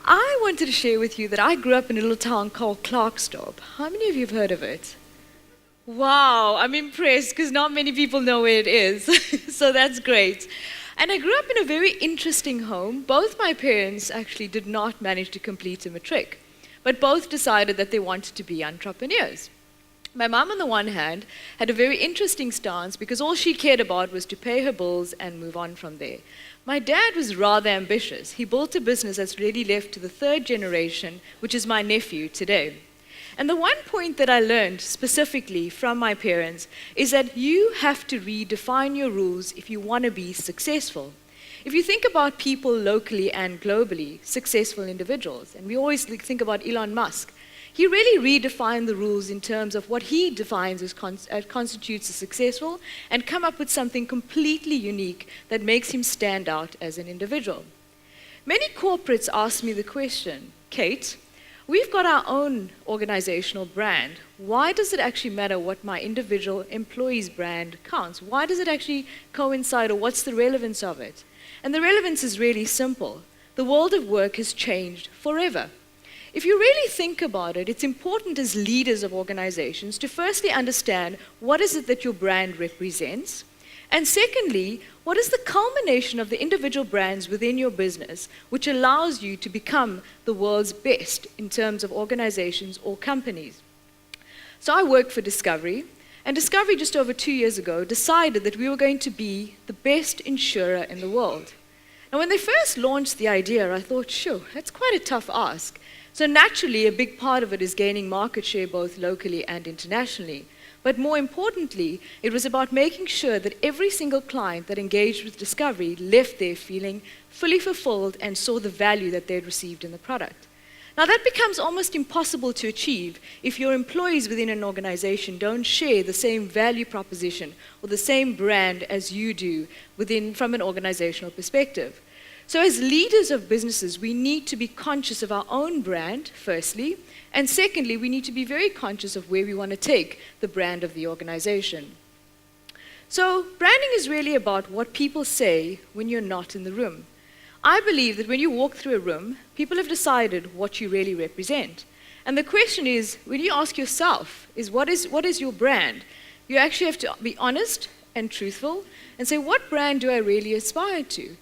I wanted to share with you that I grew up in a little town called Clarkstorp. How many of you have heard of it? Wow, I'm impressed because not many people know where it is. So that's great. And I grew up in a very interesting home. Both my parents actually did not manage to complete a matric, but both decided that they wanted to be entrepreneurs. My mom, on the one hand, had a very interesting stance because all she cared about was to pay her bills and move on from there. My dad was rather ambitious. He built a business that's really left to the third generation, which is my nephew today. And the one point that I learned specifically from my parents is that you have to redefine your rules if you want to be successful. If you think about people locally and globally, successful individuals, and we always think about Elon Musk, he really redefined the rules in terms of what he defines as constitutes a successful and come up with something completely unique that makes him stand out as an individual. Many corporates ask me the question, Kate, we've got our own organizational brand. Why does it actually matter what my individual employee's brand counts? Why does it actually coincide, or what's the relevance of it? And the relevance is really simple. The world of work has changed forever. If you really think about it, it's important as leaders of organizations to firstly understand what is it that your brand represents, and secondly, what is the culmination of the individual brands within your business which allows you to become the world's best in terms of organizations or companies. So I work for Discovery, and Discovery just over 2 years ago decided that we were going to be the best insurer in the world. Now when they first launched the idea, I thought, sure, that's quite a tough ask. So naturally, a big part of it is gaining market share both locally and internationally. But more importantly, it was about making sure that every single client that engaged with Discovery left there feeling fully fulfilled and saw the value that they'd received in the product. Now that becomes almost impossible to achieve if your employees within an organization don't share the same value proposition or the same brand as you do from an organizational perspective. So as leaders of businesses, we need to be conscious of our own brand, firstly, and secondly, we need to be very conscious of where we want to take the brand of the organization. So branding is really about what people say when you're not in the room. I believe that when you walk through a room, people have decided what you really represent. And the question is, when you ask yourself, what is your brand? You actually have to be honest and truthful and say, what brand do I really aspire to?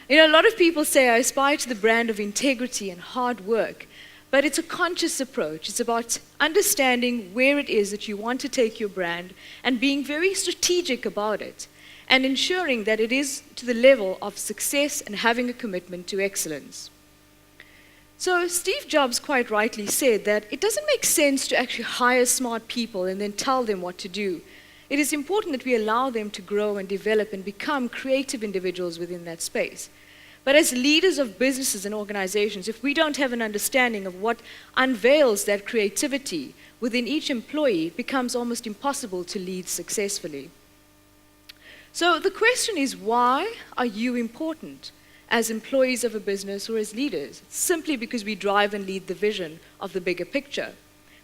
You know, a lot of people say, I aspire to the brand of integrity and hard work, but it's a conscious approach. It's about understanding where it is that you want to take your brand and being very strategic about it and ensuring that it is to the level of success and having a commitment to excellence. So Steve Jobs quite rightly said that it doesn't make sense to actually hire smart people and then tell them what to do. It is important that we allow them to grow and develop and become creative individuals within that space. But as leaders of businesses and organizations, if we don't have an understanding of what unveils that creativity within each employee, it becomes almost impossible to lead successfully. So the question is, why are you important as employees of a business or as leaders? It's simply because we drive and lead the vision of the bigger picture.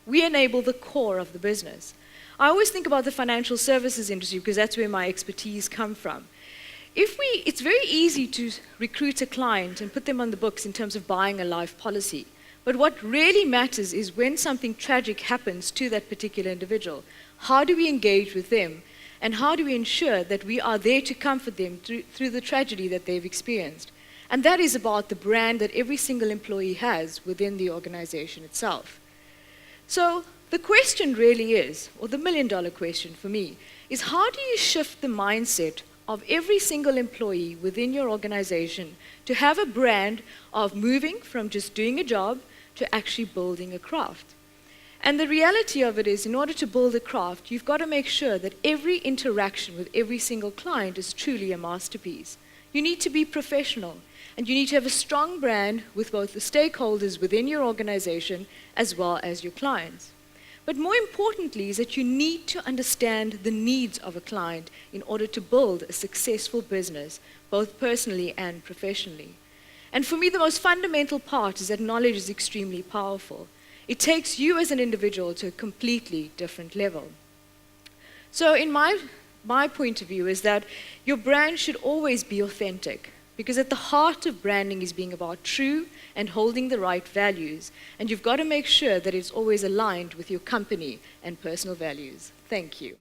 We enable the core of the business. I always think about the financial services industry because that's where my expertise comes from. It's very easy to recruit a client and put them on the books in terms of buying a life policy. But what really matters is when something tragic happens to that particular individual, how do we engage with them? And how do we ensure that we are there to comfort them through the tragedy that they've experienced? And that is about the brand that every single employee has within the organization itself. So the question really is, or the million-dollar question for me, is how do you shift the mindset of every single employee within your organization to have a brand of moving from just doing a job to actually building a craft? And the reality of it is, in order to build a craft, you've got to make sure that every interaction with every single client is truly a masterpiece. You need to be professional, and you need to have a strong brand with both the stakeholders within your organization as well as your clients. But more importantly is that you need to understand the needs of a client in order to build a successful business, both personally and professionally. And for me, the most fundamental part is that knowledge is extremely powerful. It takes you as an individual to a completely different level. So in my point of view is that your brand should always be authentic, Because at the heart of branding is being about true and holding the right values. And you've got to make sure that it's always aligned with your company and personal values. Thank you.